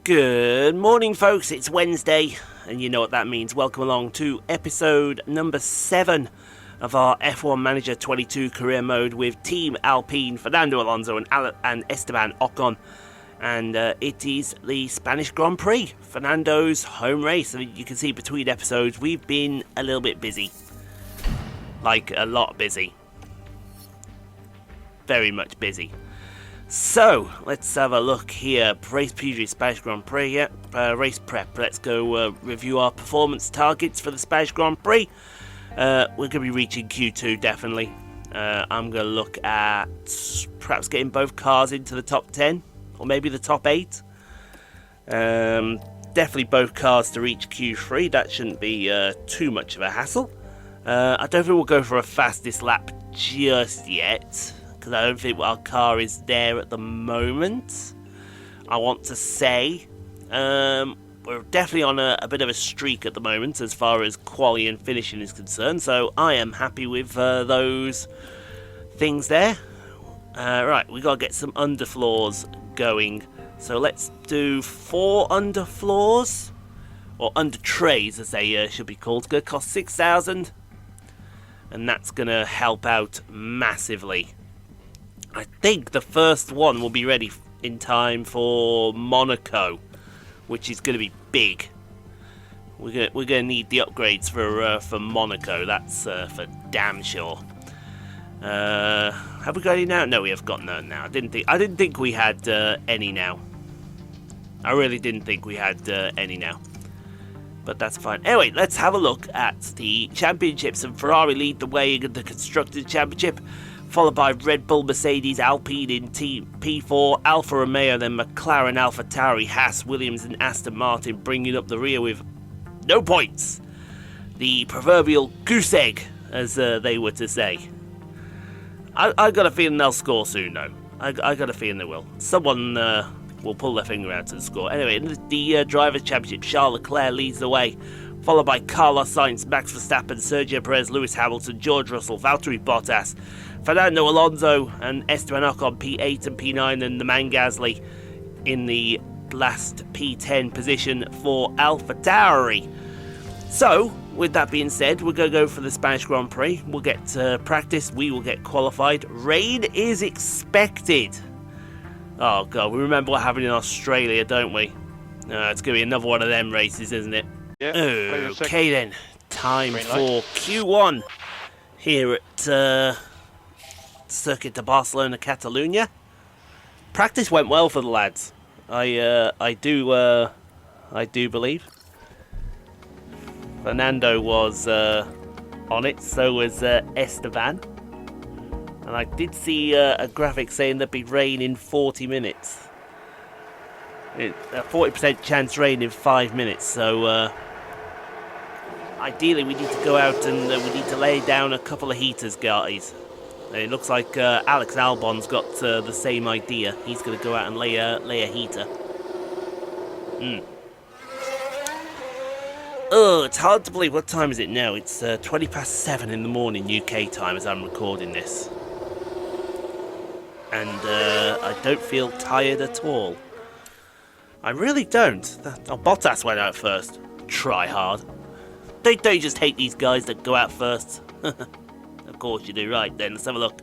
Good morning, folks. It's Wednesday, and you know what that means. Welcome along to episode number 7 of our F1 Manager 22 career mode with Team Alpine, Fernando, Alonso, and Esteban, Ocon. And it is the Spanish Grand Prix, Fernando's home race. And you can see between episodes, we've been a little bit busy. Like, a lot busy. Very much busy. So, let's have a look here. Race preview, Spanish Grand Prix, race prep. Let's go review our performance targets for the Spanish Grand Prix. We're going to be reaching Q2, definitely. I'm going to look at perhaps getting both cars into the top 10, or maybe the top 8. Definitely both cars to reach Q3. That shouldn't be too much of a hassle. I don't think we'll go for a fastest lap just yet, because I don't think our car is there at the moment. I want to say we're definitely on a bit of a streak at the moment as far as quality and finishing is concerned, so I am happy with those things there. Right, we got to get some underfloors going, so let's do 4 underfloors, or under trays as they should be called. It's going to cost 6,000, and that's going to help out massively. I think the first one will be ready in time for Monaco, which is going to be big. We're going to need the upgrades for Monaco. That's for damn sure. Have we got any now? No, we have got none now. I didn't think we had any now. I really didn't think we had any now. But that's fine. Anyway, let's have a look at the championships. And Ferrari lead the way in the Constructors' Championship, followed by Red Bull, Mercedes, Alpine in Team P4, Alfa Romeo, then McLaren, Alpha Tauri, Haas, Williams and Aston Martin bringing up the rear with no points. The proverbial goose egg, as they were to say. I got a feeling they'll score soon, though. I got a feeling they will. Someone will pull their finger out and score. Anyway, in the Drivers' Championship, Charles Leclerc leads the way, followed by Carlos Sainz, Max Verstappen, Sergio Perez, Lewis Hamilton, George Russell, Valtteri Bottas, Fernando, Alonso and Esteban Ocon P8 and P9, and the man Gasly in the last P10 position for Alpha Tauri. So, with that being said, we're going to go for the Spanish Grand Prix. We'll get practice, we will get qualified. Rain is expected. Oh god, we remember what happened in Australia, don't we? It's going to be another one of them races, isn't it? Yeah. Okay then, time for Q1 here at Circuit de Barcelona-Catalunya. Practice went well for the lads. I do believe. Fernando was on it, so was Esteban. And I did see a graphic saying there'd be rain in 40 minutes. A 40% chance rain in 5 minutes, so ideally we need to go out and we need to lay down a couple of heaters, guys. It looks like Alex Albon's got the same idea. He's going to go out and lay a heater. Oh, it's hard to believe. What time is it now? It's 20 past 7 in the morning UK time as I'm recording this. And I don't feel tired at all. I really don't. Bottas went out first. Try hard. Don't you just hate these guys that go out first? Of course you do. Right then, let's have a look.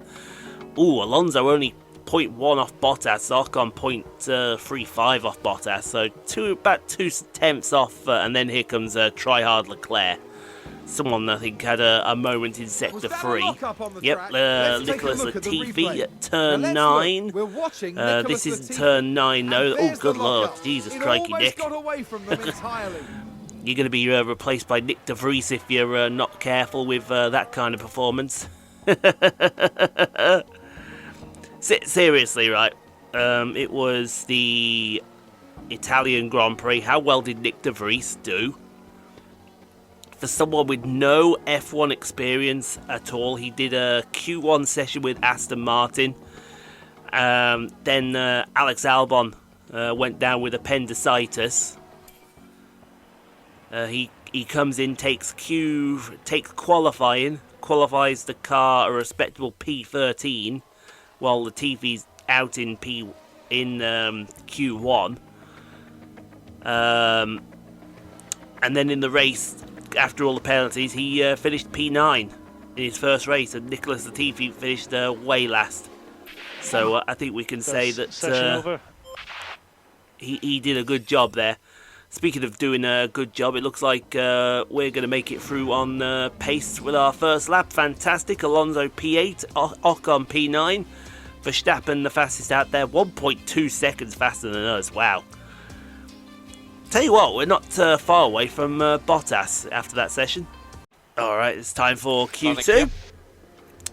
Ooh, Alonso only 0.1 off Bottas, Ocon 0.35 off Bottas, so about 2 tenths off, and then here comes try hard Leclerc. Someone I think had a moment in sector 3. Yep, Nicholas Latifi at turn 9. This isn't turn 9, no. Oh, good lord, Jesus crikey, Nick. You're going to be replaced by Nick De Vries if you're not careful with that kind of performance. Seriously, right? It was the Italian Grand Prix. How well did Nick De Vries do? For someone with no F1 experience at all, he did a Q1 session with Aston Martin. Then Alex Albon went down with appendicitis. He comes in, takes qualifying, qualifies the car a respectable P13, while Latifi's out in Q1. And then in the race, after all the penalties, he finished P9 in his first race, and Nicholas Latifi finished way last. So I think we can say that he did a good job there. Speaking of doing a good job, it looks like we're going to make it through on pace with our first lap. Fantastic. Alonso P8, Ocon P9. Verstappen the fastest out there, 1.2 seconds faster than us. Wow. Tell you what, we're not far away from Bottas after that session. Alright, it's time for Q2.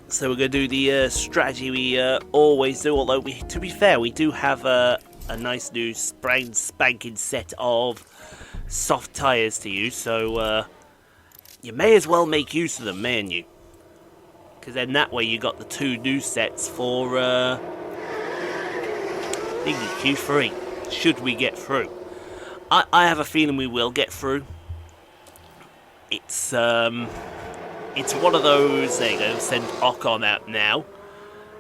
So we're going to do the strategy we always do, although to be fair, we do have a nice new brand spanking set of soft tyres to use, so you may as well make use of them, mayn't you? Because then that way you got the 2 new sets for Q3, should we get through. I have a feeling we will get through. It's one of those. There you go. Send Ocon out now.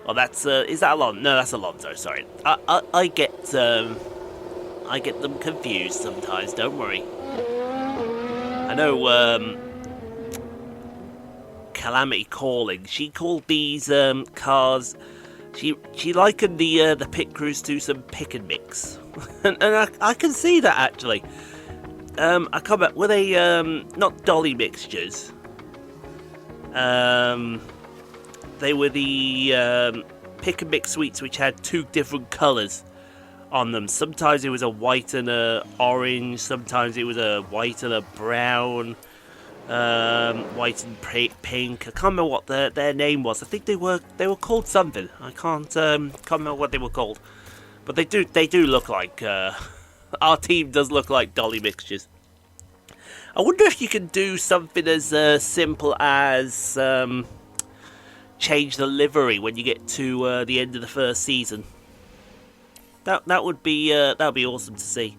Oh, that's is that Alonso? No, that's Alonso. Sorry, I get them confused sometimes. Don't worry. I know. Calamity Calling. She called these cars. She likened the pit crews to some pick and mix, and I can see that actually. I can't remember, were they not dolly mixtures? They were the pick and mix sweets which had 2 different colours on them. Sometimes it was a white and a orange. Sometimes it was a white and a brown. White and pink. I can't remember what their name was. I think they were called something. I can't remember what they were called. But they do look like our team does look like dolly mixtures. I wonder if you can do something as simple as change the livery when you get to the end of the first season. That would be awesome to see.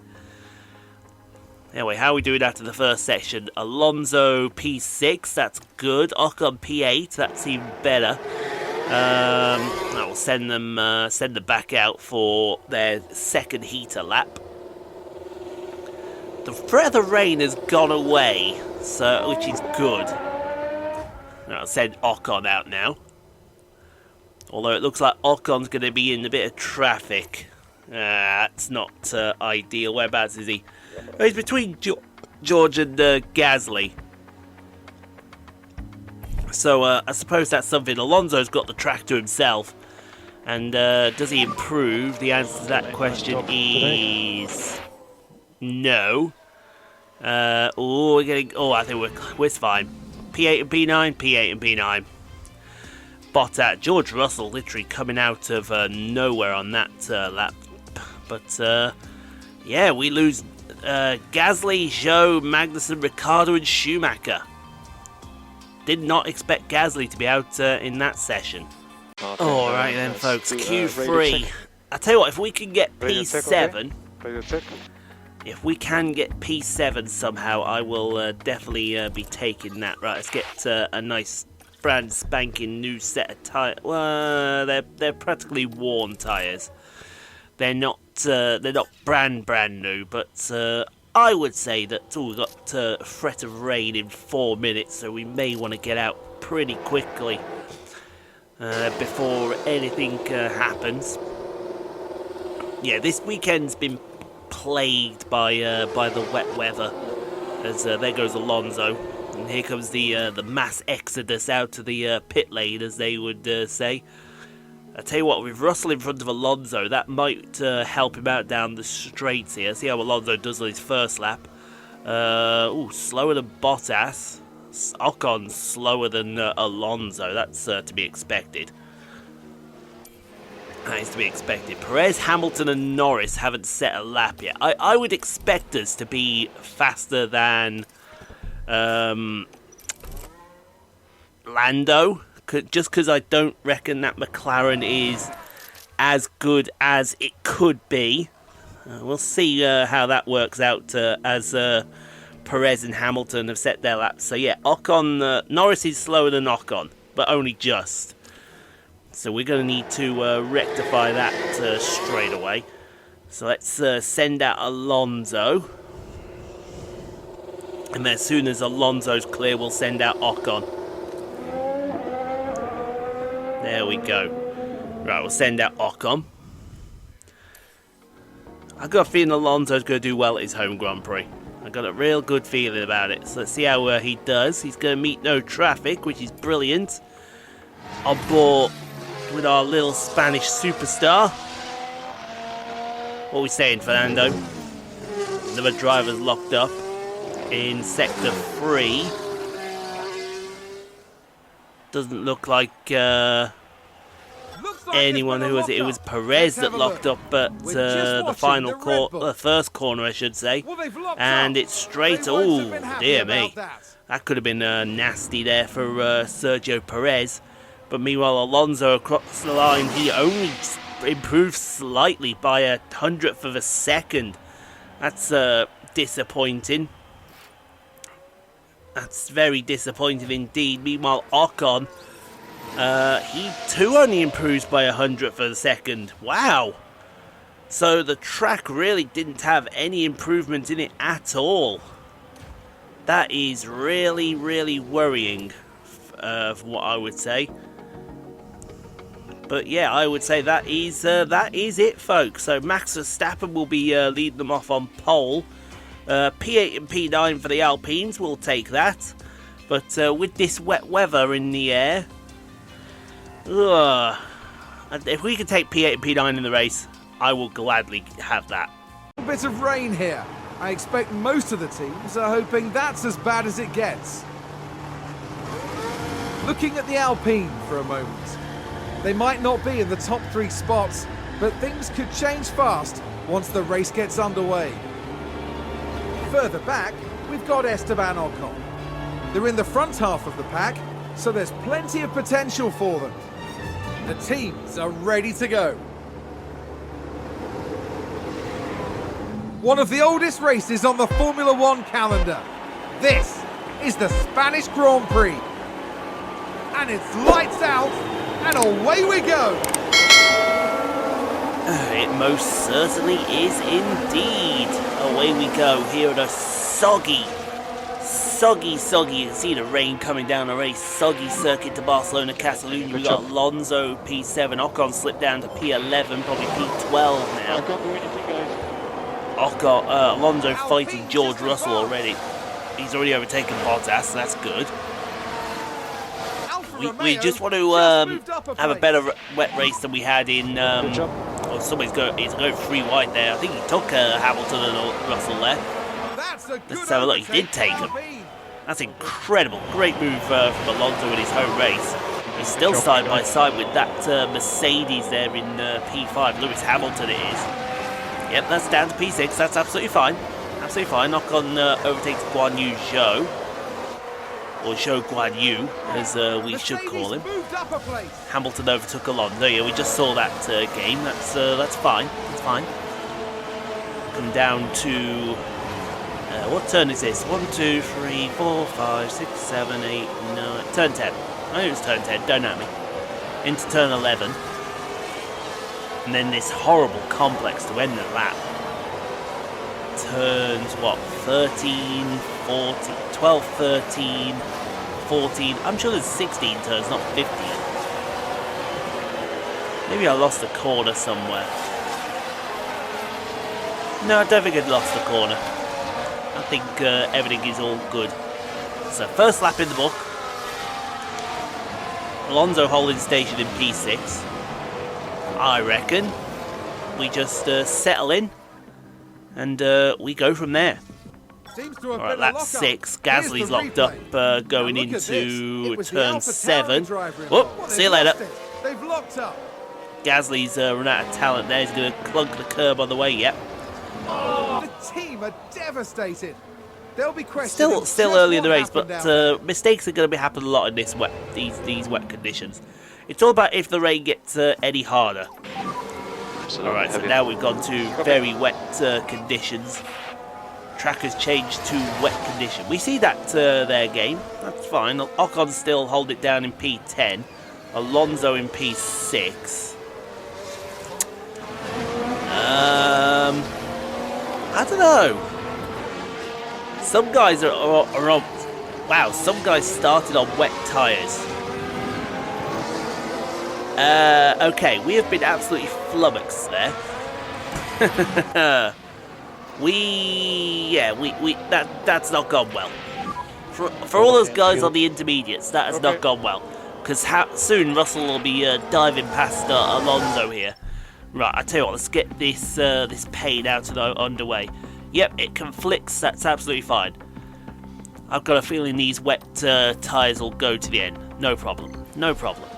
Anyway, how are we doing after the first section? Alonso P6, that's good. Ocon P8, that's even better. I will send them back out for their second heater lap. The threat of the rain has gone away, so which is good. I'll send Ocon out now. Although it looks like Ocon's going to be in a bit of traffic. That's not ideal. Whereabouts is he? Oh, he's between George and Gasly. So I suppose that's something. Alonso's got the track to himself. And does he improve? The answer to that question is no. I think we're fine. P8 and P9, P8 and P9. Bottas, George Russell literally coming out of nowhere on that lap. But yeah, we lose Gasly, Zhou, Magnussen, Ricciardo and Schumacher. Did not expect Gasly to be out in that session. Okay, alright then folks, Q3. I tell you what, if we can get P7, if we can get P7 somehow, I will definitely be taking that. Right, let's get a nice brand spanking new set of tyres. Well, they're practically worn tyres. They're not brand new, but I would say that we've got a threat of rain in 4 minutes, so we may want to get out pretty quickly before anything happens. Yeah, this weekend's been plagued by the wet weather, as there goes Alonso, and here comes the mass exodus out to the pit lane, as they would say. I tell you what, with Russell in front of Alonso, that might help him out down the straights here. See how Alonso does on his first lap. Slower than Bottas. Ocon slower than Alonso. That's to be expected. That is to be expected. Perez, Hamilton and Norris haven't set a lap yet. I would expect us to be faster than Lando. Just because I don't reckon that McLaren is as good as it could be. We'll see how that works out as Perez and Hamilton have set their laps. So yeah, Ocon, Norris is slower than Ocon, but only just. So we're going to need to rectify that straight away. So let's send out Alonso. And then as soon as Alonso's clear, we'll send out Ocon. There we go. Right, we'll send out Ocon. I've got a feeling Alonso's going to do well at his home Grand Prix. I've got a real good feeling about it. So let's see how he does. He's going to meet no traffic, which is brilliant. On board with our little Spanish superstar. What are we saying, Fernando? Another driver's locked up in sector 3. Doesn't look like anyone who was it. It was Perez that locked up at the final corner, the first corner, I should say. And it's straight. Oh, dear me. That could have been nasty there for Sergio Perez. But meanwhile, Alonso across the line, he only improved slightly by 100th of a second. That's disappointing. That's very disappointing indeed. Meanwhile, Ocon, he too only improves by 100th of a second. Wow. So the track really didn't have any improvement in it at all. That is really, really worrying, for what I would say. But yeah, I would say that is it, folks. So Max Verstappen will be leading them off on pole. P8 and P9 for the Alpines, we'll take that. But with this wet weather in the air, if we could take P8 and P9 in the race, I will gladly have that. A bit of rain here. I expect most of the teams are hoping that's as bad as it gets. Looking at the Alpine for a moment. They might not be in the top 3 spots, but things could change fast once the race gets underway. Further back, we've got Esteban Ocon. They're in the front half of the pack, so there's plenty of potential for them. The teams are ready to go. One of the oldest races on the Formula One calendar. This is the Spanish Grand Prix. And it's lights out, and away we go! It most certainly is indeed. Away we go here at a soggy, you can see the rain coming down, a very soggy Circuit de Barcelona-Catalunya. We've got Alonso P7, Ocon slipped down to P11, probably P12 now. Alonso fighting George Russell already. He's already overtaken Bottas, so that's good. We just want to have a better wet race than we had in... oh, somebody's going 3 wide there. I think he took Hamilton and Russell there. Let's have a look. He did take him. That's incredible. Great move from Alonso in his home race. He's still side by side with that Mercedes there in P5. Lewis Hamilton it is. Yep, that's down to P6. That's absolutely fine. Absolutely fine. Ocon overtakes Guan Yu Zhou. Or Zhou Guan Yu, as we should call him. Hamilton overtook Alonso. Yeah, we just saw that game. That's fine. That's fine. Come down to... what turn is this? 1, 2, 3, 4, 5, 6, 7, 8, 9... Turn 10. I think it was turn 10. Don't at me. Into turn 11. And then this horrible complex to end the lap. Turns, what, 13, 14, 12, 13, 14. I'm sure there's 16 turns, not 15. Maybe I lost a corner somewhere. No, I don't think I lost a corner. I think everything is all good. So first lap in the book. Alonso holding station in P6. I reckon we just settle in and we go from there. Alright, lap 6. Gasly's locked up going into turn 7. Whoop, see you later. They've locked up. Gasly's run out of talent there. He's going to clunk the curb on the way. Yep. The team are devastated. They'll be questioning still early in the race, but mistakes are going to be happening a lot in these wet conditions. It's all about if the rain gets any harder. Alright, so now we've gone to very wet conditions. Track has changed to wet condition. We see that their game. That's fine. Ocon still hold it down in P10. Alonso in P6. I don't know. Some guys are on... Wow, some guys started on wet tyres. Okay, we have been absolutely flummoxed there. That's not gone well. For all those guys on the intermediates, that has not gone well. Because soon Russell will be diving past Alonso here. Right, I tell you what, let's get this this pain out and underway. Yep, it conflicts, that's absolutely fine. I've got a feeling these wet tyres will go to the end. No problem, no problem.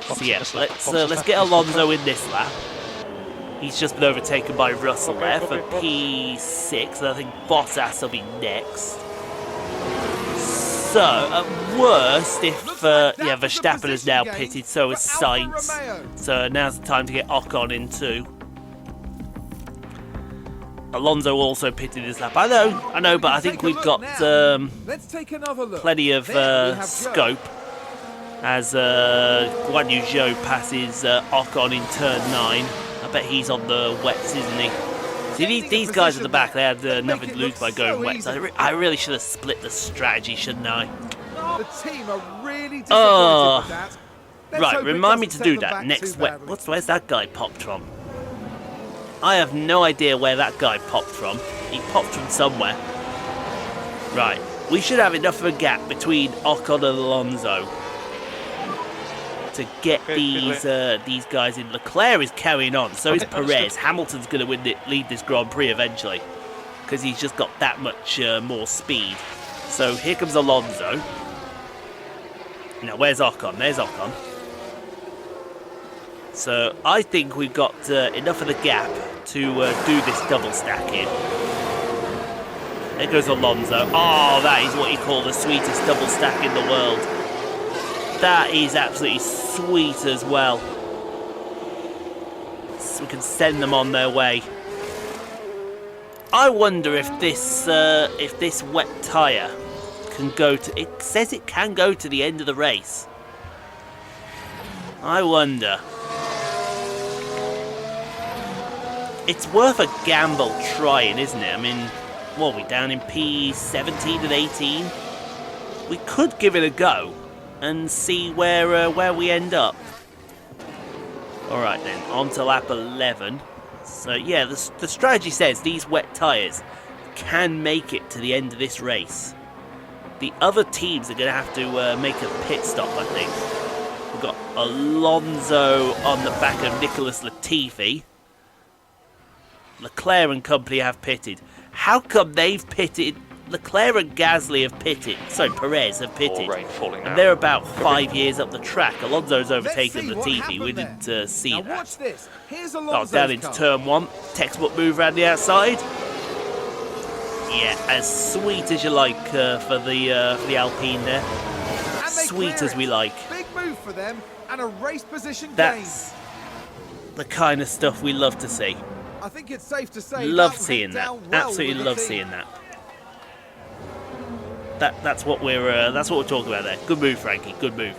So yeah, let's get Alonso in this lap. He's just been overtaken by Russell there for P6, and I think Bottas will be next. So, at worst, if Verstappen is now pitted, so is Sainz. So now's the time to get Ocon in too. Alonso also pitted his lap. I know, but I think we've got plenty of scope as Guan Yu Zhou passes Ocon in turn 9. I bet he's on the wets, isn't he? See, these guys at the back, they had nothing to lose by going wet. So I really should have split the strategy, shouldn't I? The team are really disappointed with that. Right, remind me to do that next wet. Where's that guy popped from? I have no idea where that guy popped from. He popped from somewhere. Right, we should have enough of a gap between Ocon and Alonso to get these guys in. Leclerc is carrying on, so is Perez. Hamilton's going to lead this Grand Prix eventually because he's just got that much more speed. So here comes Alonso. Now where's Ocon? There's Ocon. So I think we've got enough of the gap to do this double stack here. There goes Alonso. Oh, that is what you call the sweetest double stack in the world. That is absolutely sweet as well. So we can send them on their way. I wonder if this wet tyre can go to... It says it can go to the end of the race. I wonder. It's worth a gamble trying, isn't it? I mean, what are we down in P17 and 18? We could give it a go and see where we end up. Alright then, on to lap 11. So yeah, the strategy says these wet tyres can make it to the end of this race. The other teams are going to have to make a pit stop, I think. We've got Alonso on the back of Nicholas Latifi. Leclerc and company have pitted. How come they've pitted? Leclerc and Gasly have pitted. Sorry, Perez have pitted. And they're about 5 years up the track. Alonso's overtaken Latifi. We didn't see that. Oh, down into turn 1. Textbook move around the outside. Yeah, as sweet as you like for the Alpine there. Sweet as we like. Big move for them and a race position That's the kind of stuff we love to see. I think it's safe to say love seeing that. Absolutely love seeing that. That's what we're talking about there. Good move, Frankie. Good move.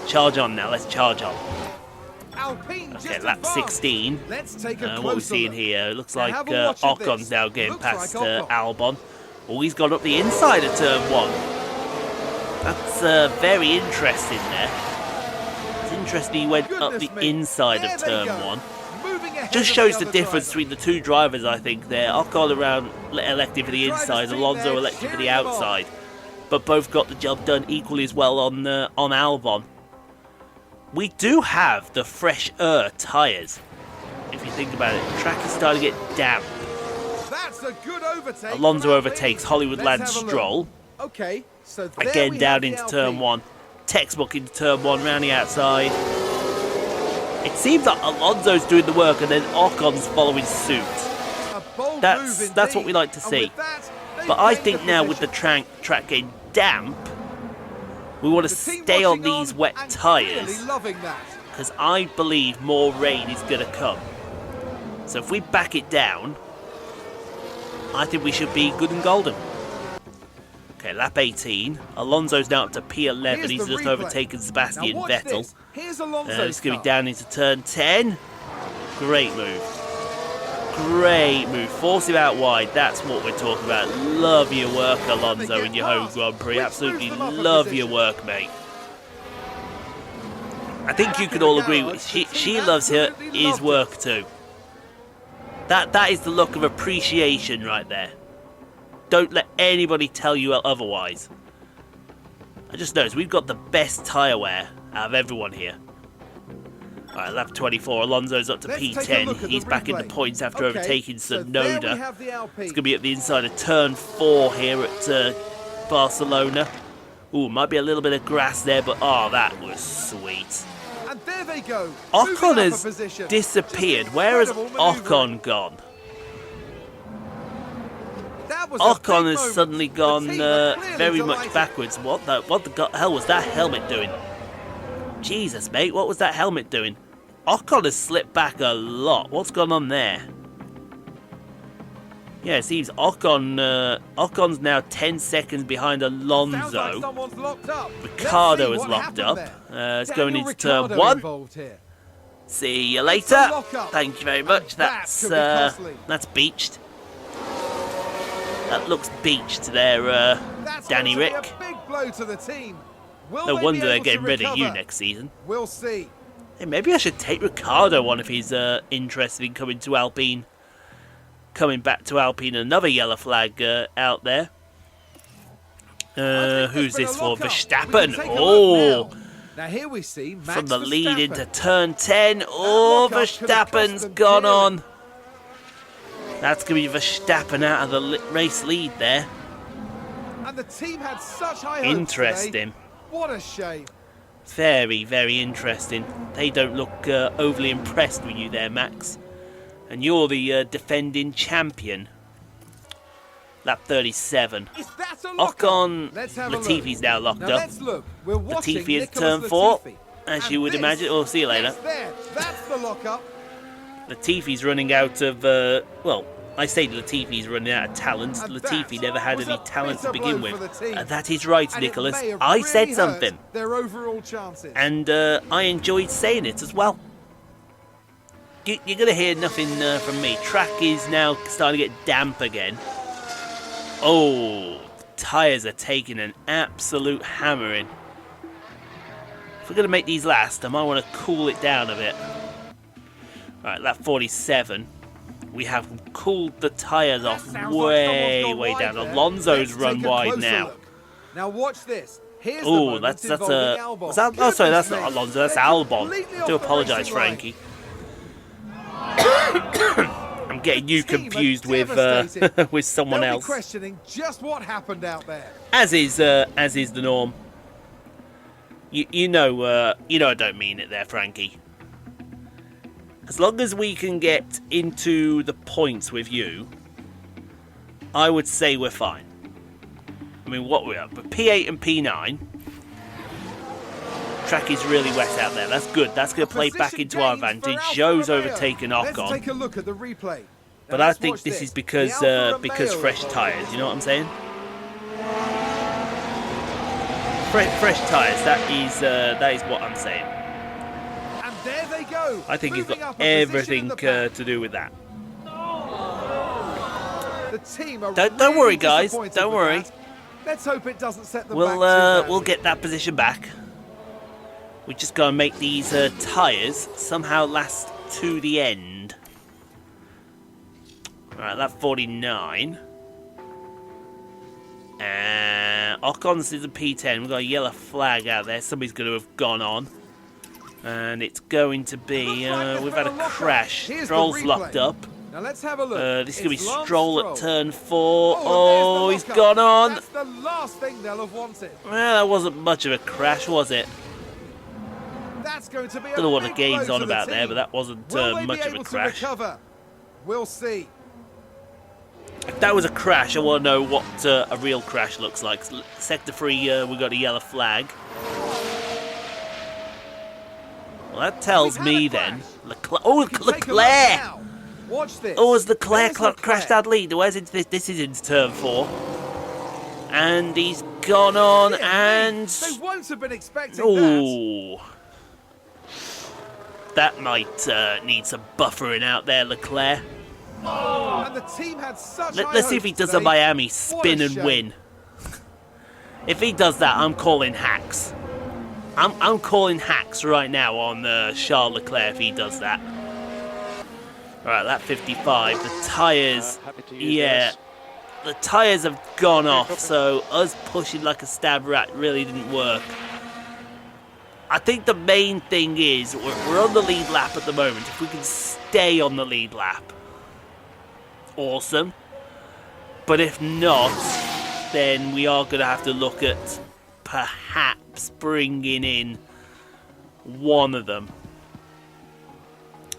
Charge on now. Let's charge on. Alpine Okay, lap 16. Let's take a what we're seeing here, it looks like Ocon's now getting past Albon. Oh, he's gone up the inside of turn 1. That's very interesting there. It's interesting he went up the inside of turn 1. Just shows the difference between the two drivers, I think, there. Ocon elected for the inside, Alonso elected for the outside. But both got the job done equally as well on Albon. We do have the fresh tyres, if you think about it. The track is starting to get damp. That's a good overtake. Alonso overtakes Hollywoodland Stroll. Okay, so again down into turn 1. Textbook into turn 1, round the outside. It seems like Alonso's doing the work and then Ocon's following suit. That's what we like to see. But I think now with the track getting damp, we want to stay on these wet tyres because I believe more rain is going to come. So if we back it down, I think we should be good and golden. Okay, lap 18. Alonso's now up to P11. He's just overtaken Sebastian Vettel. He's going to be down into turn 10. Great move. Great move. Force him out wide. That's what we're talking about. Love your work, Alonso, in your home Grand Prix. Absolutely love your work, mate. I think you can all agree with she loves his work too. That is the look of appreciation right there. Don't let anybody tell you otherwise. I just noticed we've got the best tyre wear out of everyone here. Alright, lap 24, Alonso's up to P10. He's back into points after overtaking Tsunoda. It's going to be at the inside of turn 4 here at Barcelona. Ooh, might be a little bit of grass there, but oh, that was sweet. And there they go. Ocon has disappeared. Where has Ocon gone? Ocon has suddenly gone very much backwards. What the hell was that helmet doing? Jesus, mate, what was that helmet doing? Ocon has slipped back a lot. What's gone on there? Yeah, it seems Ocon's now 10 seconds behind Alonso. Ricardo is locked up. It's going into turn 1. See you later. Thank you very much. That's beached. That looks beached there, Danny Rick. No wonder they're getting rid of you next season. We'll see. Hey, maybe I should take Ricardo on if he's interested in coming to Alpine. Coming back to Alpine, another yellow flag out there. Who's this for? Verstappen. Oh, now here we see Max from the lead Verstappen. into turn 10. Oh, Verstappen's gone on. That's going to be Verstappen out of the race lead there. And the team had such high hopes Interesting. Today. What a shame. Very, very interesting. They don't look overly impressed with you there, Max. And you're the defending champion. Lap 37. Ocon, Latifi's now locked up. Latifi is turn 4, as you would imagine. Oh, see you later. That's the lockup. Latifi's running out of, well, I say Latifi's running out of talent. Latifi never had any talent to begin with. That is right, Nicholas. I said something. Their overall chances. And I enjoyed saying it as well. You're going to hear nothing from me. Track is now starting to get damp again. Oh, the tyres are taking an absolute hammering. If we're going to make these last, I might want to cool it down a bit. Alright, lap 47. We have cooled the tyres off way down. Alonso's run wide now. Now watch this. Oh, that's oh, sorry, that's not Alonso, that's Albon. Do apologise, Frankie. I'm getting you confused with with someone else. Questioning just what happened out there. As is the norm. You know I don't mean it there, Frankie. As long as we can get into the points with you, I would say we're fine. I mean, what we're up, but P8 and P9. Track is really wet out there. That's good. That's going to play back into our advantage. Joe's overtaken Ocon. Let's take a look at the replay. But I think this is because fresh tyres. You know what I'm saying? Fresh tyres. That is what I'm saying. And there they go. I think it's got everything to do with that. The team are don't worry, guys. Don't worry. Let's hope it doesn't set them back. We'll get that position back. We just gotta make these tyres somehow last to the end. Alright, that 49. Ocon's is a P10. We've got a yellow flag out there. Somebody's going to have gone on. And it's going to be... we've had a crash. Stroll's locked up. Now let's have a look. This is going to be Stroll at turn 4. Oh, he's gone on. That's the last thing they'll have wanted. Well, that wasn't much of a crash, was it? That's going to be Don't know what the game's on about there, but that wasn't much of a crash. We'll see. If that was a crash, I want to know what a real crash looks like. Sector 3, we got a yellow flag. Well, that tells me then. Leclerc! Watch this. Oh, has Leclerc crashed that lead? Where's it? This is into turn 4. And he's gone on and... They won't have been expecting that. That might need some buffering out there, Leclerc. And the team had such high Let's see if he hopes does a today. Miami spin and shame. win. If he does that, I'm calling hacks. I'm calling hacks right now on Charles Leclerc if he does that. Alright, lap 55. The tyres, yeah, the tyres have gone off, so us pushing like a stab rat really didn't work. I think the main thing is we're on the lead lap at the moment. If we can stay on the lead lap, awesome. But if not, then we are going to have to look at perhaps bringing in one of them.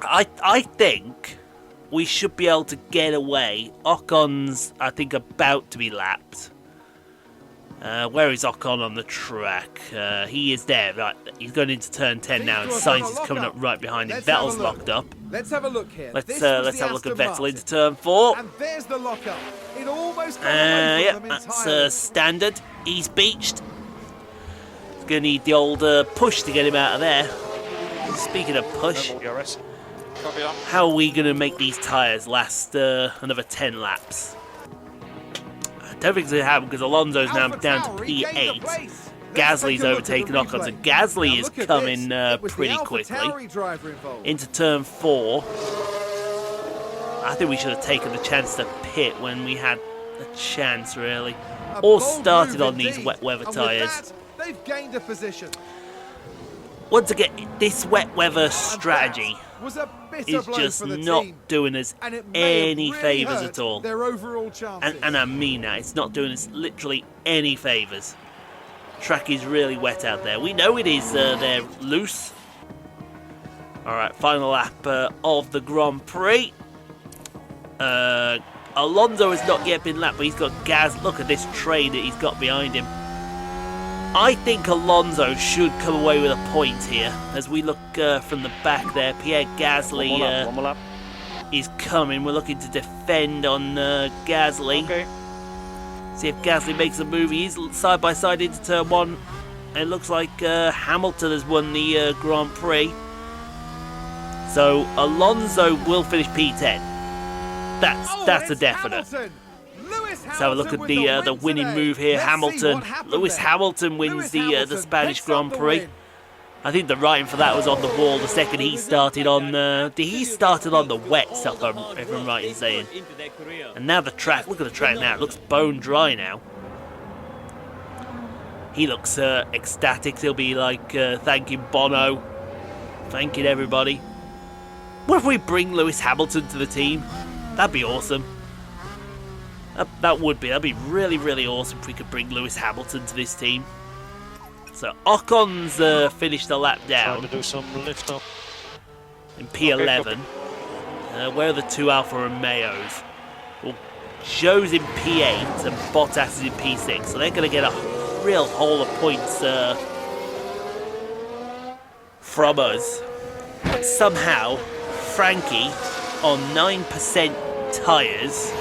I think we should be able to get away. Ocon's, I think, about to be lapped. Where is Ocon on the track? He is there, right? He's going into turn 10 now, and Sainz is coming up right behind him. Vettel's locked up. Let's have a look here. Let's have a look at Vettel into turn 4. And there's the lockup. It almost got away Yeah, from them that's entirely. standard. He's beached. He's going to need the old push to get him out of there. Speaking of push, how are we going to make these tyres last another 10 laps? I don't think it's going to happen because Alonso's now down to P8. Gasly's overtaken Ocon, so Gasly is coming pretty quickly into turn 4. I think we should have taken the chance to pit when we had a chance, really. Or started on these wet weather tyres. They've gained a position. Once again, this wet weather strategy Was a bitter is blow just for the not team, doing us and it may have any really favours hurt at all. Their overall chances. And I mean that, it's not doing us literally any favours. Track is really wet out there. We know it is, they're loose. Alright, final lap of the Grand Prix. Alonso has not yet been lapped, but he's got gas. Look at this train that he's got behind him. I think Alonso should come away with a point here. As we look from the back there, Pierre Gasly is coming. We're looking to defend on Gasly. Okay. See if Gasly makes a move. He's side by side into turn 1. It looks like Hamilton has won the Grand Prix. So Alonso will finish P10. That's a definite. Let's have a look at the winning move here. Hamilton. Lewis Hamilton wins the Spanish Grand Prix. I think the writing for that was on the wall the second he started on. He started on the wet stuff, if I'm right in saying. And now the track. Look at the track now. It looks bone dry now. He looks ecstatic. He'll be like thanking Bono, thanking everybody. What if we bring Lewis Hamilton to the team? That'd be awesome. That'd be really, really awesome if we could bring Lewis Hamilton to this team. So Ocon's finished the lap down. Trying to do some lift up. In P11. Where are the two Alfa Romeos? Well, Zhou's in P8 and Bottas is in P6. So they're going to get a real haul of points from us. But somehow, Frankie on 9% tyres.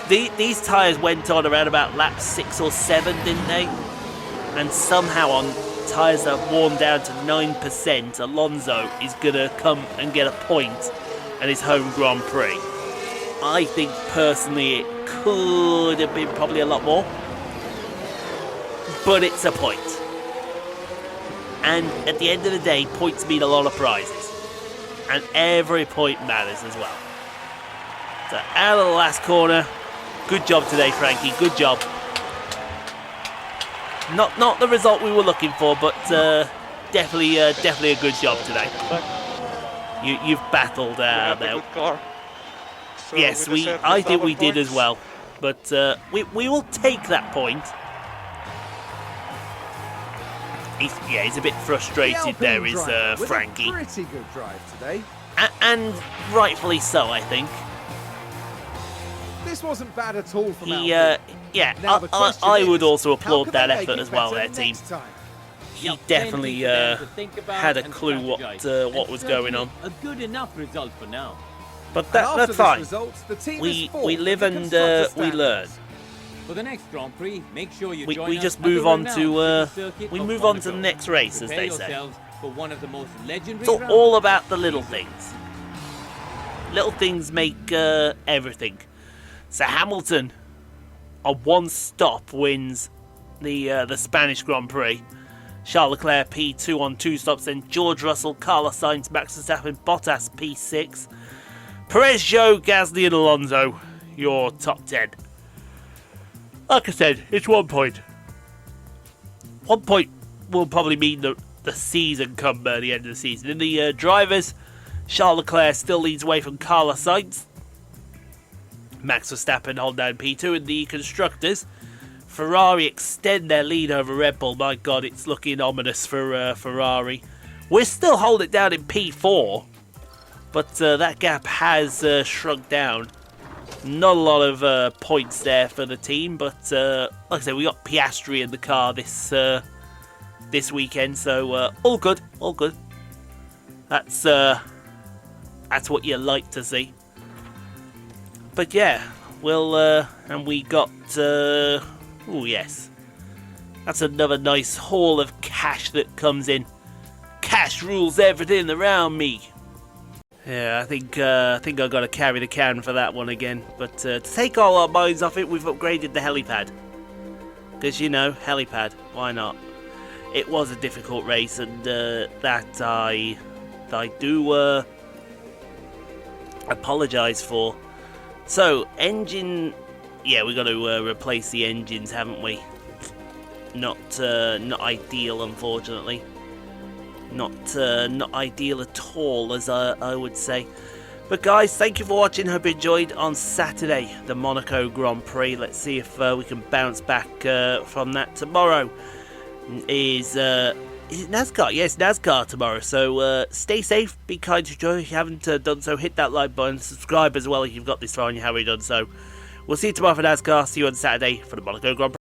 These tyres went on around about lap 6 or 7, didn't they? And somehow on tyres that have worn down to 9%, Alonso is going to come and get a point at his home Grand Prix. I think personally it could have been probably a lot more. But it's a point. And at the end of the day, points mean a lot of prizes. And every point matters as well. So out of the last corner. Good job today, Frankie. Good job. Not the result we were looking for, but definitely a good job today. You've battled there. So Yes, I think we did as well. But we will take that point. He's a bit frustrated there, is Frankie. With a pretty good drive today. And rightfully so, I think. This wasn't bad at all from Yeah, I would also applaud that effort as well, their team. He definitely had a clue what was going on. A good enough result for now. But that's fine. We live and we learn. For the next Grand Prix, make sure you join We us just at the move on renowned to circuit we of move on to the Monaco. next race, as Prepare they say. yourselves for one of the most legendary It's rounds. all about the little things. Little things make everything. So Hamilton, on one stop, wins the Spanish Grand Prix. Charles Leclerc P2 on 2 stops, then George Russell, Carlos Sainz, Max Verstappen, Bottas P6. Perez, Zhou, Gasly and Alonso, your top 10. Like I said, it's 1 point. 1 point will probably mean the season come the end of the season. In the drivers, Charles Leclerc still leads away from Carlos Sainz. Max Verstappen hold down P2. In the constructors, Ferrari extend their lead over Red Bull. My God, it's looking ominous for Ferrari. We're still holding it down in P4, but that gap has shrunk down. Not a lot of points there for the team, but like I said, we got Piastri in the car this weekend, so all good, all good. That's what you like to see. But yeah, we'll and we got oh yes, that's another nice haul of cash that comes in. Cash rules everything around me. Yeah, I think I've got to carry the can for that one again. But to take all our minds off it, we've upgraded the helipad. Because, you know, helipad, why not? It was a difficult race, and that I do apologise for. So, engine... Yeah, we've got to replace the engines, haven't we? Not ideal, unfortunately. Not ideal at all, as I would say. But guys, thank you for watching. Hope you enjoyed on Saturday, the Monaco Grand Prix. Let's see if we can bounce back from that tomorrow. Is it NASCAR? Yes, NASCAR tomorrow. So stay safe, be kind to each other. If you haven't done so, hit that like button. Subscribe as well if you've got this far and you haven't done so. We'll see you tomorrow for NASCAR. See you on Saturday for the Monaco Grand Prix.